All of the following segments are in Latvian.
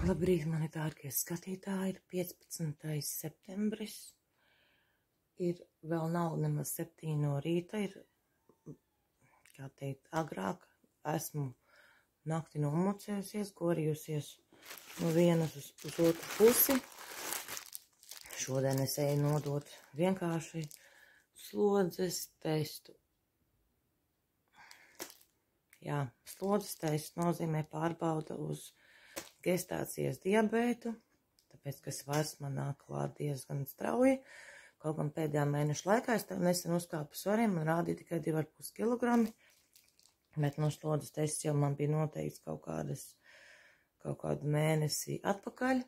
Labrīt, mani dārgie skatītāji, ir 15. septembris, vēl nav nemaz 7 no rīta, kā teikt, agrāk, esmu nakti nomucējusies, gorījusies no vienas uz otru pusi. Šodien es eju nodot vienkārši slodzes testu. Jā, slodzes tests nozīmē pārbauda uz gestācijas diabētu, tāpēc, ka svars man nāk klāt diezgan strauji. Kaut gan pēdējā mēneša laikā es nesen uzkāpu svariem, man rādīja tikai 2,5 kilogrami, bet no slodzes tests jau man bija noteikts kaut kādu mēnesi atpakaļ.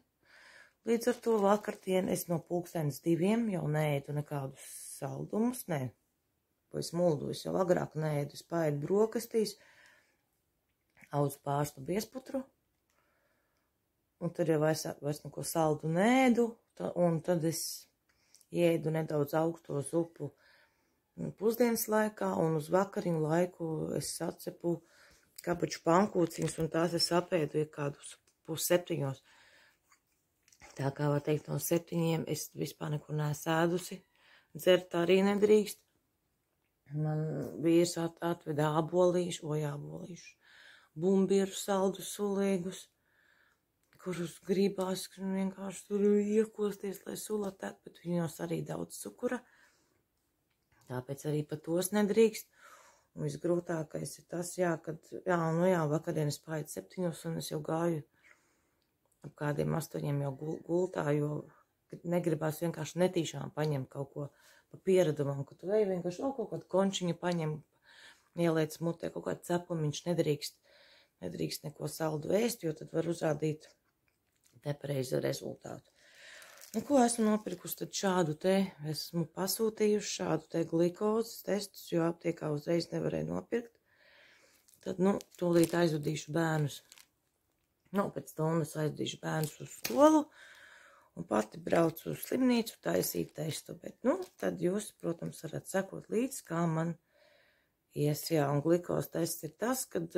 Līdz ar to vakardien es no 2:00 jau neēdu nekādus saldumus, es muldu, es jau agrāk neēdu, es paēdu brokastīs, auzu pārstu biezputru, un tad jau vairs neko saldu neēdu, un tad es ēdu nedaudz augsto zupu pusdienas laikā, un uz vakariņu laiku es sacepu kabaču pankūciņus, un tās es apēdu kādus 6:30. Tā kā var teikt, no 7 es vispār nekur neesmu ēdusi, dzert arī nedrīkst. Man vīrs atveda ābolīšu, bumbieru saldus sulīgus, kurus gribās vienkārši tur iekosties, lai sula tek, bet viņos arī daudz cukura. Tāpēc arī pa tos nedrīkst. Un visgrūtākais ir tas, kad, vakardien es paēdu 7, un es jau gāju ap kādiem 8 jau gultā, jo negribās vienkārši netīšām paņemt kaut ko pa pieredumam, ka tu ej vienkārši kaut kādu končiņu paņem, ieliec mutē, kaut kādu cepumiņš, nedrīkst neko saldu ēst, jo tad var uzrādīt nepareizu rezultātu. Un ko esmu nopirkusi, tad šādu te esmu pasūtījuši, šādu te glikozes testus, jo aptiekā uzreiz nevarēju nopirkt. Tad, tūlīt aizvedīšu bērnus. Pēc stundas aizvedīšu bērnus uz skolu un pati braucu uz slimnīcu taisīt testu. Bet, tad jūs, protams, varat sekot līdz, kā man ies, un glikozes tests ir tas, kad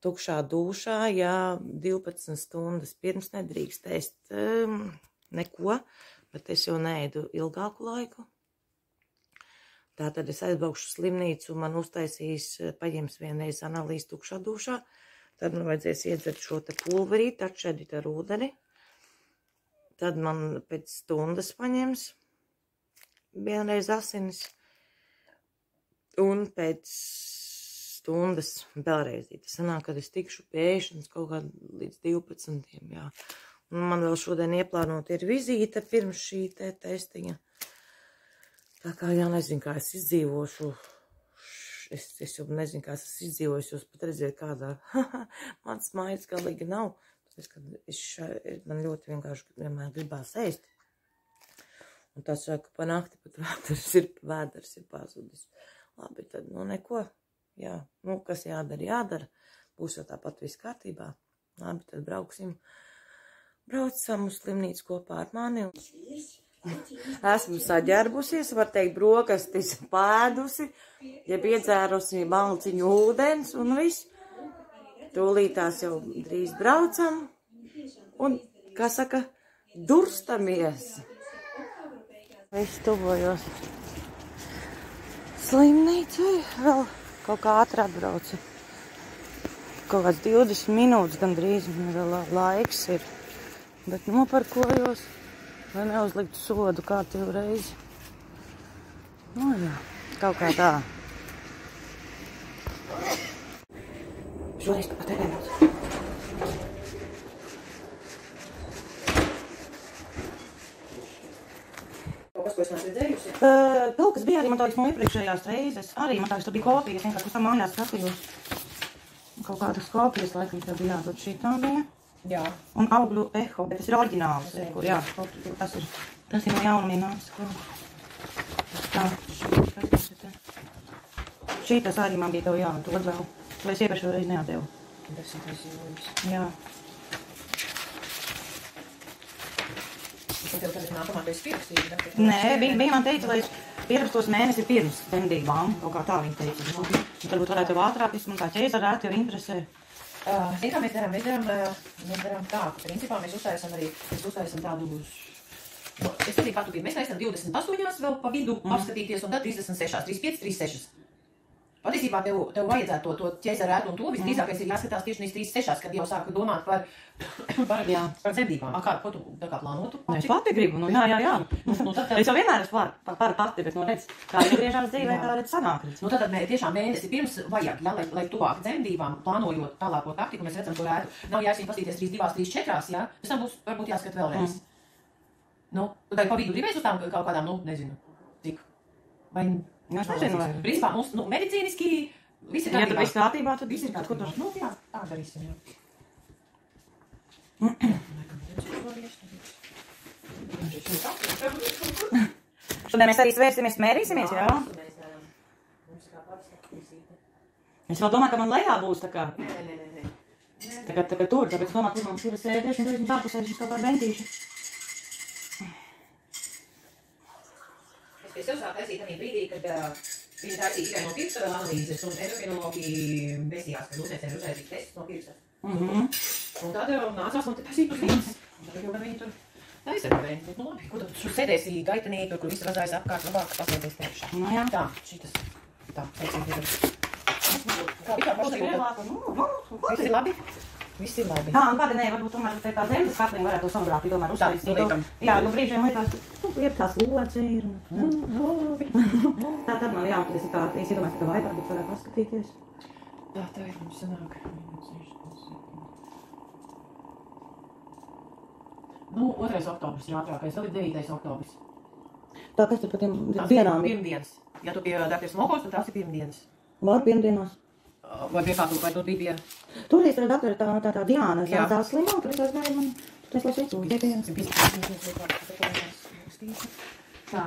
tukšā dūšā, 12 stundas pirms nedrīkst ēst neko, bet es jau neēdu ilgāku laiku. Tātad es aizbraukšu slimnīcu, man uztaisīs, paņems vienreiz analīzi tukšā dūšā, tad man vajadzēs iedzert šo te pulverīti, atšķedīt ar ūdeni. Tad man pēc stundas paņems vienreiz asinis, un pēc stundas vēlreiz. Tas sanāk, kad es tikšu pie ēšanas kaut kā līdz 12. Un man vēl šodien ieplānot ir vizīte pirms šī te testiņa. Tā kā nezinu, kā es izdzīvošu. Es jau nezinu, kā es izdzīvoju, jūs pat redziet, kādā mans mājas galīgi nav. Tāpēc, kad man ļoti vienkārši vienmēr gribās ēst. Un tā saka, pa nakti pat vēders ir pazudis. Labi, tad neko. Kas jādara. Būs jau tāpat viss kārtībā. Labi, tad braucam uz slimnīcu kopā ar mani. Esmu saģērbusies, var teikt, brokastis pēdusi, iedzērusi malciņu ūdens un viss. Tūlītās jau drīz braucam un, kā saka, durstamies. Es tuvojos slimnīcai, vēl kaut kā ātri atbraucu. Kaut kāds 20 minūtes gandrīz vēl laiks ir, bet noparkojos. Lai neuzliktu sodu kārtību reizi. Kaut kā tā. Šoreiz pat ēdot. Kaut kas, ko es neesmu redzējusi? Kaut kas bija arī man tādas no iepriekšējās reizes. Arī man tādas tur bija kopijas, vienkārši pēc tam mājās skatījos. Kaut kādas kopijas, laikam, tev bija jādod šī tā bija. Jā. Un augļu eho, bet tas ir oriģināls. Tas ir no jaunumiem nāks. Tā, šītas arī man bija tev jādod vēl. Vai es iepriekš reiz neatdevu? 10. jūlijas. Jā. Un tev tagad nākamā tu esi pierakstīja? Nē, bija man teica, lai es pierakstos mēnesi pirms dzemdībām. Kaut kā tā viņa teica. Un varbūt varētu jau ātrāk, man kā ķēzarēti jau interesē. Zin, kā mēs darām tā, ka principā mēs uztaisam tādu, es nezinu, kā tu gribi, mēs taisam 28 vēl pa vidu apskatīties, un tad 36, 35, 36. Patiesībā tev vajadzētu to ķēzara ētu un to visdrīzākais ir jāskatās tieši nīs 36, kad jau sāka domāt par dzemdībām. Ko tu tā kā plānotu? Es pati gribu, jā. Es jau vienmēr esmu par pati, bet, redz, kā iegriežās dzīvē, tā redz sanāk. Tad tiešām mēnesi pirms vajag, lai tuvāk dzemdībām, plānojot tālāko taktiku, mēs redzam to ētu. Nav jāsīt pastīties 3, 2, 3, 4, jā? Pēc tam būs varbūt jāskat vēlreiz. Tad pa vidu gribēs uz tām kaut kādām, nezinu, cik. Vai... Es nezinu, vai... Principā mums, medicīniski viss ir kārtībā. Ja tad viss kārtībā, tad viss ir kārtībā. Jā, tā darīsim, jā. Šodien mēs arī svērsimies, mērīsimies, jā? Es vēl domāju, ka man lejā būs tā kā. Nē. Tagad tur, tāpēc domāju, ka mums ir sēdēšana, un tāpusēdīšu kaut kā bentīšu. Es jau sāku taisīt arī brīdī, kad viņi taisīja tikai no pirksta vēl analīzes, un endokrinologi besījās, kad uztaisīt testus no pirksta. Un tad nācās man te taisīt uz vienas. Tad jau viņi tur taisa gribēja. Labi, ko tu sēdēsi gaitenī, tur, kur viss razājas apkārt, labāk pasēties priekšā. Tā, šitas. Tā, taisīt. Kā vispār pašlaik? Viss ir labi? Viss ir labi. Un kāda varbūt tomēr tā zemes katliņa varētu to sonogrāfiju tomēr uztaisīt. Jā, brīžiem liekas, ir tās lodze ir. Tā tad man jāatries tā, es iedomāju, ka vai varbūt varētu paskatīties. Tā ir mums sanāk. 2. oktobris ir ātrākais, vēl ir 9. oktobris. Tā kas tur par tiem dienām ir? Pirmdienas. Ja tu pie Dr. Smokos, tad tās ir pirmdienas. Var pirmdienās. Vai pie kādu, vai tur bija? Toreiz tur doktori tā Diana, tā slimā, tur es aizgāju man, tur es lai sveicu, Tā.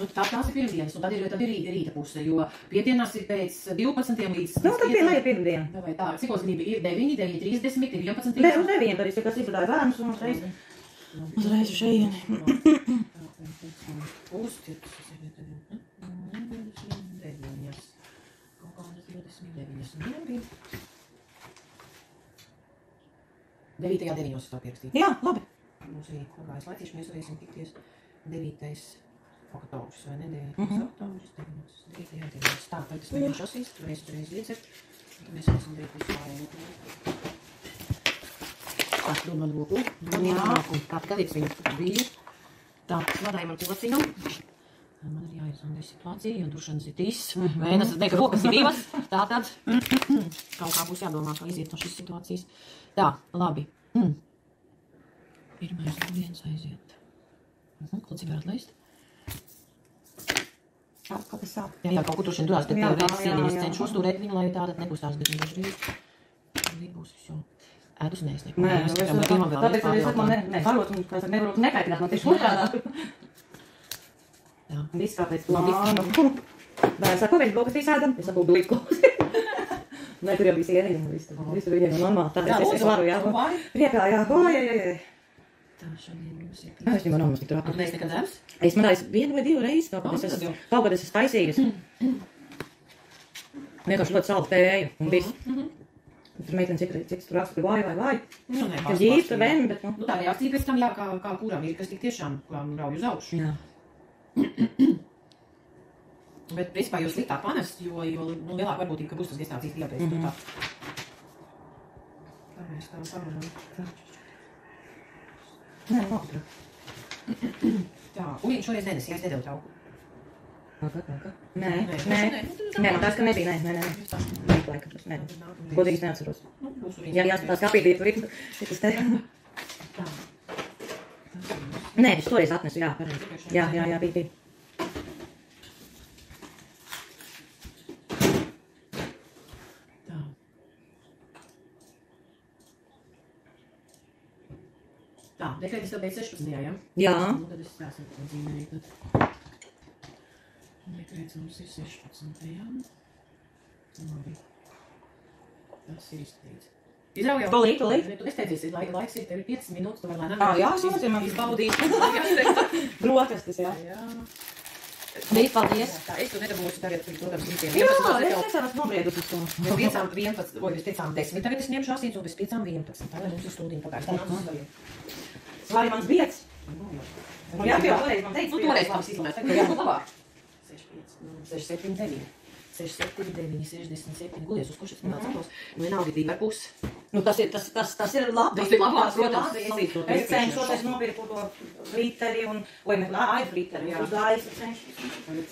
Tās ir pirmdienas, un tad ir rīta puse, jo piedienās ir pēc 12 līdz... Tad lai ir pirmdien. Vai tā, cikos gribi ir 9, 9, 30, ir 11, 30. 9, tad es tikai izrādāju bērnus un uzreiz uz šeieni. Devītajā 9. es to pierakstīju. Jā, labi. Mums arī pagājis laicīši, mēs varēsim tikties 9. oktobris, vai ne? 9. oktobris, 9. 9. Tā, tad es mēģināšu asīs, tur reiz iedzert, tad mēs varēsim darīt visu pārējo. Tā, dod man roku. Tā, gadīts viņu brīvi. Tā, vadāju man pociņu. Man ir jāizvanda situācija, jo dušanas ir tīs. Vēnas, ka rokas ir divas. Tā tad kaut kā būs jādomā, kā iziet no šīs situācijas. Tā, labi. Pirmais viens aiziet. Ko cik varat laist? Kaut kas sāp. Jā, kaut kur tur šeit durās, bet tev reizes sieniņas cenšu uzturēt viņu, lai tātad nekustās, bet viņš dažrīz būs visu. Ēdus neesniek. Tāpēc arī saka, man nevarot nekaitināt, man tieši otrādā. Viss kāpēc plānu. Bērns saka, ko viņš blokastīs ēdam? Es saku, glikozi. Nē, tur jau bija sieniņa, viss tur bija normāli. Tāpēc es varu, jā. Priekā, jā. Tā, šodien mums ir. Es viņu man tik trāpīt. Mēs nekad dēms? Es man taisu 1 vai 2 reizes, kaut kad es esmu taisījusi. Vienkārši ļoti saldu tēju un viss. Tur meitene cik tur rakstu, vai. Kas ģīsta, vem, bet, tā reakcija pēc tam, jā, kā kuram ir, kas tik tiešām, kurām rauj uz augšu. Jā. Bet, principā, jo sliktāk panest, jo lielāk varbūtība, ka būs tas gestācijas diabēts. Tā mēs tā parunām. Nē, labi. Tā, un šoreiz nenesīja, es nedevu tauku. Nē, man tās, ka nebija, nē. Nē. Godīgi es neatceros. Jā, jāskatās kapītī, tur ir tas te. Tā. Nē, es toreiz atnesu, jā, pareizi. Jā, bija. Tā. Tā, dekrētis tev beidz 16. jā? Jā. Tad es stāsim dzīvēt tad. Dekrētis mums ir 16. jā? Labi. Tas ir izdarīts. Izrauj jau. Tolīt. Tu nesteidzies, laiks ir, tev ir 5 minūtes, tu var lēnām. Jā, es man izbaudīt. Brokastis, jā. Mīt, paldies. Tā, es tu nedabūšu tagad, protams, visiem. Jā, es esmu nobriedusi uz to. Bez 5, 11, vai bez 5, 10. Tagad es ņemšu asins un bez 5, 11. Tā, lai mums ir stūdiņa pagājis. Tā nāc uz saviem. Lai mans bieds. Jā, jau toreiz man teica, tu toreiz labas izlumēs. Tagad jābūt labāk. 6, 5, 6, 7, 9. 6, 7, 9, 67. Gulies uz kušas, man atsatos. Nu, vienalga 2,5. Nu, tas ir labi. Tas ir labāk, protams. Es cenšos nopirku to flīteri un, vai ne, flīteri, uz dājas cenšos.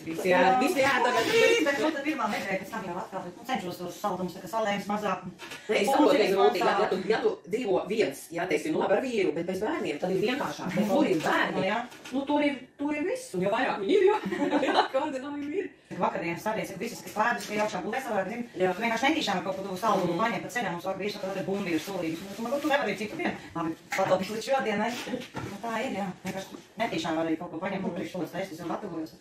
Visi tagad. Bet nu, tad pirmā nedēļa, pēc tam jau atkal, cenšos uz saldums, tā kā salējums mazāk. Es saprotu, ka ir grūtīgi, ja tu dzīvo viens, jā, teiksim, nu labi ar vīru, bet bez bērniem, tad ir vienkāršāk. Bet tur ir bērni, nu tur ir viss, un jo vairāk viņi ir, jo koordinājumi ir. Vakardienas sādies, ka visas, kas pēdus, ka jākšā būtu vesavāk, vienkārši netīšām kaut ko saldumu paņem pa ceļam, mums vakar visu kaut kādā bumbi ir solījums. Tu nevar ir citu dienu. Labi, patalpis līdz šodienai. Tā ir, jā. Vienkārši netīšām var arī kaut ko paņemt, un priekš šos testus jau gatavojos.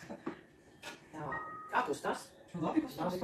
Tā, kā kustās? Labi, kustās.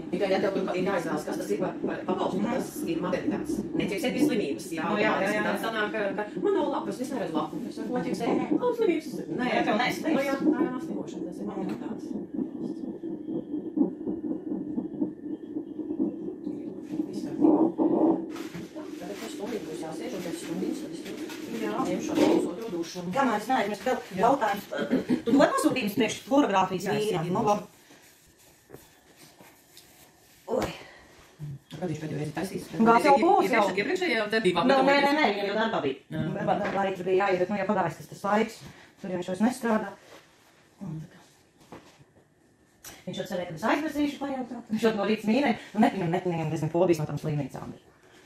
Tikai, ja tev tur ir jāizvēlas, kas tas ir par pabalstu, tas ir maternitātes. Netiek pie slimības, jā. Tā sanāk, ka man nav lapas, es neredzu lapu. Es saku, ko tiek slimības? Nē, tev neslīgs. Jā, tā jau nav slimošana, tas ir maternitātes. Viss kārtībā. Tagad par stundību būs jāsiež, un pēc stundības, tad es ņemšu ar otru dušu. Kamēr es neaizmirstu vēl jautājums. Tu dod nosūtījumus priekš fotogrāfijas vīram? Nu, labi. Oi. Kad viņš pēdējo reizi taisīs? Gās jau būs jau. Iepriekšējā darbībā. Nē, viņam jau darbā bija. Darbā tur bija jāiet, bet nu jau pagājis tas laiks. Tur jau viņš vairs nestrādā. Viņš jau cerēja, ka es aizmirsīšu pajautāt. Viņš jau no rīts mīnēja. Viņam diezgan fobijas no tām slimnīcām.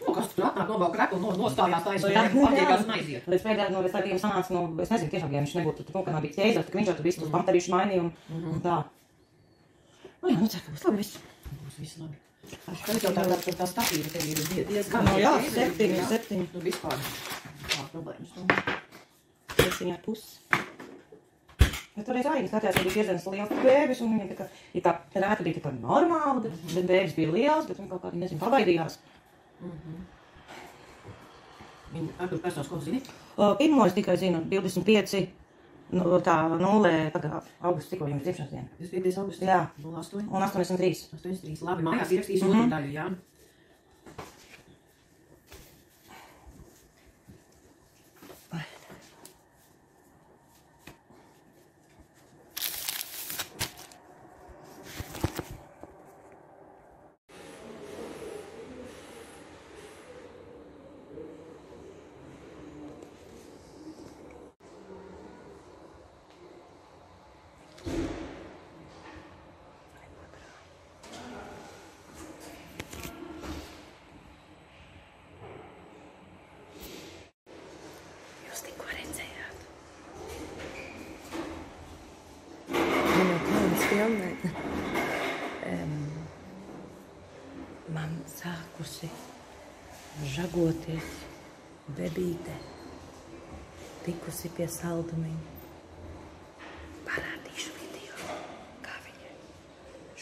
Nu, kas tur atnāk, nobauk reku un nostājās taisnē, aptiekās un aiziet. Līdz pēdējiem sanāca, es nezinu, tiešām, ja viņš nebūtu tur kaut kādā bija ķēzē, tad viņš jau tur visu tos baterīšu mainīja un tā. Nu jā, cer, ka būs labi viss. Būs viss labi. Tagad jau tā statīva tev ir diezgan. Nu jā, 7. Nu, vispār. Tā problēmas. 7,5. Bet toreiz arī skatījās, ka bija diezgan liels bēbis, un viņa tā rēta bija tā normāla, bet bēbis bija liels, bet viņa kaut kā, nezinu, pabaidījās. Viņa ar tur personas, ko zini? Pirmo es tikai zinu, 25, tā 0, augusts tikko viņam dzimšanas diena. 25. augustā? Jā. 08? Un 83. 83. Labi, mājās ierakstīs otru daļu, jā? Man sākusi žagoties bebīte, tikusi pie saldumiņa. Parādīšu video, kā viņa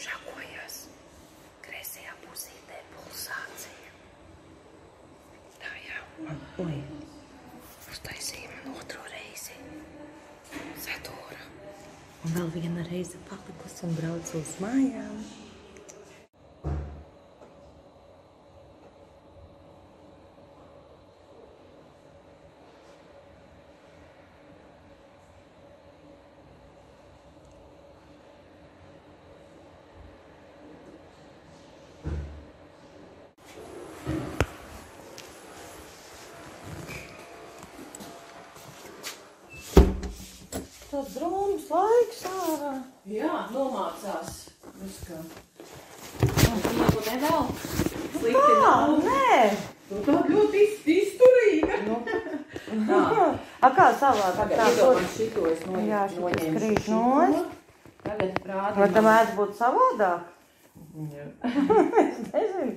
žagojās. Kreisajā pusītē pulsācija. Tā jau man, uztaisīja man otro reizi. Sadūra. Un vēl viena reize palikusi un braucu uz mājām. Tas drūms laiks ārā. Jā, nomācās. Neko nevēl. Slikti nav. Nē. Nu, tā ļoti izturīga. A kā savādāk? Tagad iedomāt šito es Jā, šitas noņemšu krīt šito. nost. Tagad rādi. Vai tam mēdz būt savādāk? Es nezinu.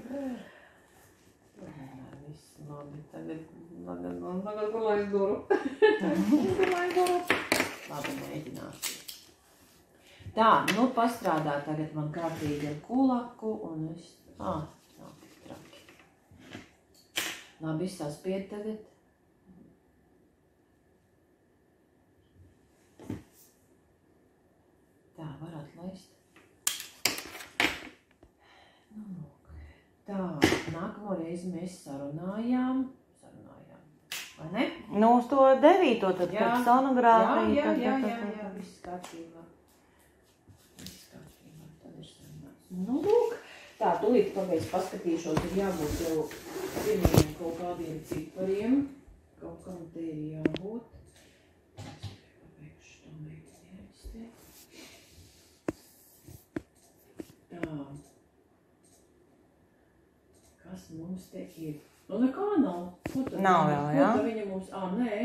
Viss labi. Tagad kur lai es duru? Labi, mēģināšu. Tā, nu pastrādā tagad man kārtīgi ar kulaku un es... Nav tik traki. Labi, saspied tagad. Tā, var atlaist. Tā, nākamo reizi mēs sarunājām, vai ne? Nu, uz to 9. tad pēc sonogrāfija. Jā, viss kārtībā. Tad ir sarunāts. Nu, lūk. Tā, tūlīt pagaidz paskatīšos, ir jābūt jau pirmiem kaut kādiem cipariem. Kaut kam te ir jābūt. Pabeigšu to mēģināt. Tā. Kas mums te ir? Nu, nekā nav. Nav vēl, jā? Ko viņa mums... Nē,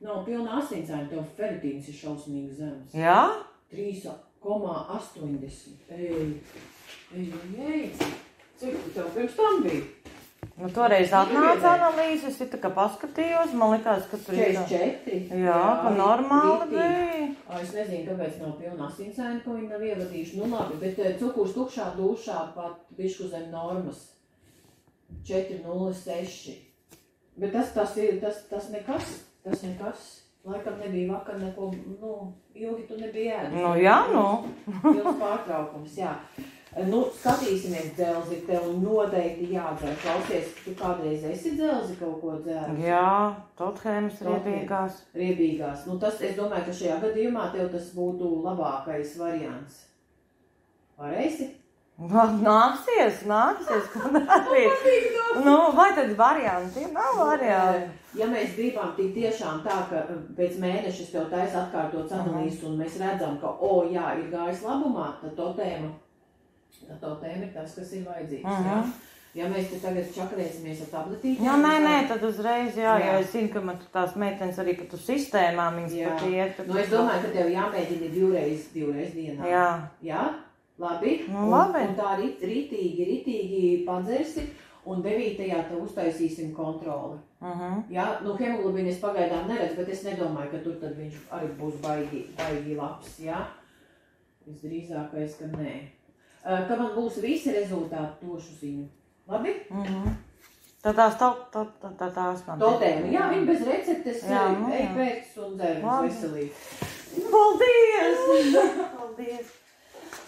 nav pilna asinsāņa, tev ferritīns ir šausmīgi zemes. Jā? 3,80. Ej. Cik tev pirms tam bija? Nu, toreiz atnāca analīzes, es tā kā paskatījos, man likās, ka tur ir... 44? Jā, ka normāli bija. Es nezinu, kāpēc nav pilna asinsāņa, ko viņi nav ievadījuši. Nu, labi, bet cukurs tukšā dušā pat bišku zem normas. 4,06. Bet tas nekas. Laikam nebija vakar neko, ilgi tu nebija ēdis. Nu, jā, Ilgs pārtraukums, jā. Nu, skatīsimies dzelzi, tev noteikti jādzer. Klausies, tu kādreiz esi dzelzi kaut ko dzēris? Jā, Tothēmas riebīgās. Riebīgās. Nu, tas, es domāju, ka šajā gadījumā tev tas būtu labākais variants. Varēsi? Nāksies, ko darīt. Nu, vai tad varianti? Nav varianti. Ja mēs gribam tik tiešām tā, ka pēc mēneša tev taisa atkārtots analīzes un mēs redzam, ka, jā, ir gājis labumā, tad to tēma ir tas, kas ir vajadzīgs, jā? Ja mēs te tagad čakarēsimies ar tabletītiem... Jā, nē, tad uzreiz, jā, jo es zinu, ka man tās meitenes arī pat uz sistēmām viņas pat iet. Nu, es domāju, ka tev jāmēģina divreiz dienā. Jā. Jā? Labi? Labi. Un tā ritīgi padzersi, un 9. te uztaisīsim kontroli. Jā, nu hemoglobīnu es pagaidām neredzu, bet es nedomāju, ka tur tad viņš arī būs baigi labs, jā? Visdrīzākais, ka nē. Ka man būs visi rezultāti došu ziņu. Labi? Tad tās man. Totēmi, jā, viņi bez receptes ej pēc un dzer veselīgi. Paldies!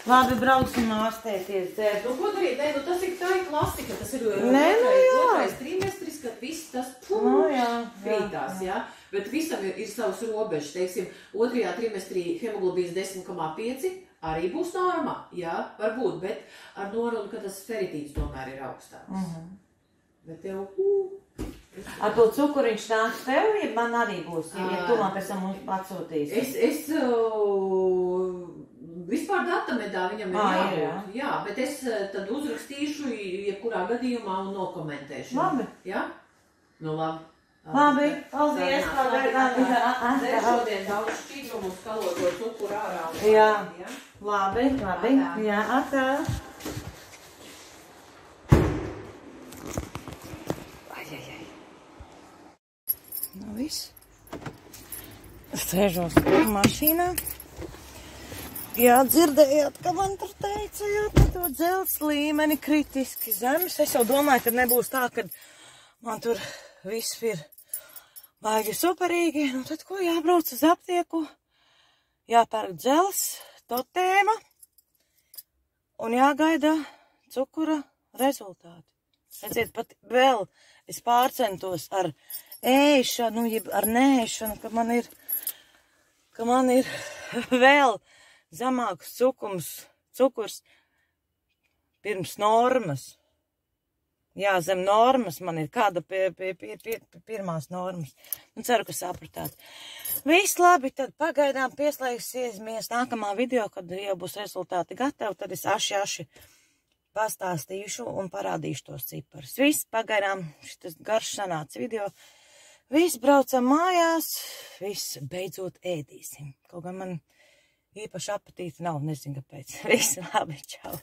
Labi, brauksim ārstēties, dzērt. Nu, ko darīt? Nē, tā ir klasika, tas ir otrais trimestris, kad viss tas krītās, jā. Bet visam ir savs robežs, teiksim, 2. trimestrī hemoglobīns 10,5 arī būs norma, jā, varbūt, bet ar norodu, ka tas ferritīns tomēr ir augstāks. Bet tev, Ar to cukuriņš nāks tev, ja man arī būs, ja tu man pēc tam mums atsūtīsi? Es vispār datamedā viņam ir jābūt, jā, bet es tad uzrakstīšu jebkurā gadījumā un nokomentēšu. Labi. Jā? Nu, labi. Labi, paldies, Dēļ šodien daudz šķidrumu skaloto cukuru ārā. Jā, labi, jā, atā. Nu, viss. Sēžos mašīnā. Jā, dzirdējāt, ka man tur teica, jā, ka to dzelzs līmeni kritiski zemes. Es jau domāju, ka nebūs tā, ka man tur viss ir baigi superīgi. Nu, tad ko jābrauc uz aptieku, jāpērk dzelzs, totēma un jāgaida cukura rezultāti. Redziet, pat vēl es pārcentos ar ēšanu, jeb ar nēšanu, ka man ir vēl zemāks cukurs pirms normas. Jā, zem normas man ir kāda pie pirmās normas. Un ceru, ka sapratāt. Viss labi, tad pagaidām pieslēgsimies nākamā video, kad jau būs rezultāti gatavi, tad es aši pastāstīšu un parādīšu tos ciparus. Viss pagaidām šitas garš sanāca video. Viss braucam mājās, viss beidzot ēdīsim. Kaut gan man īpaši apetīti nav, nezinu kāpēc. Viss labi, čau!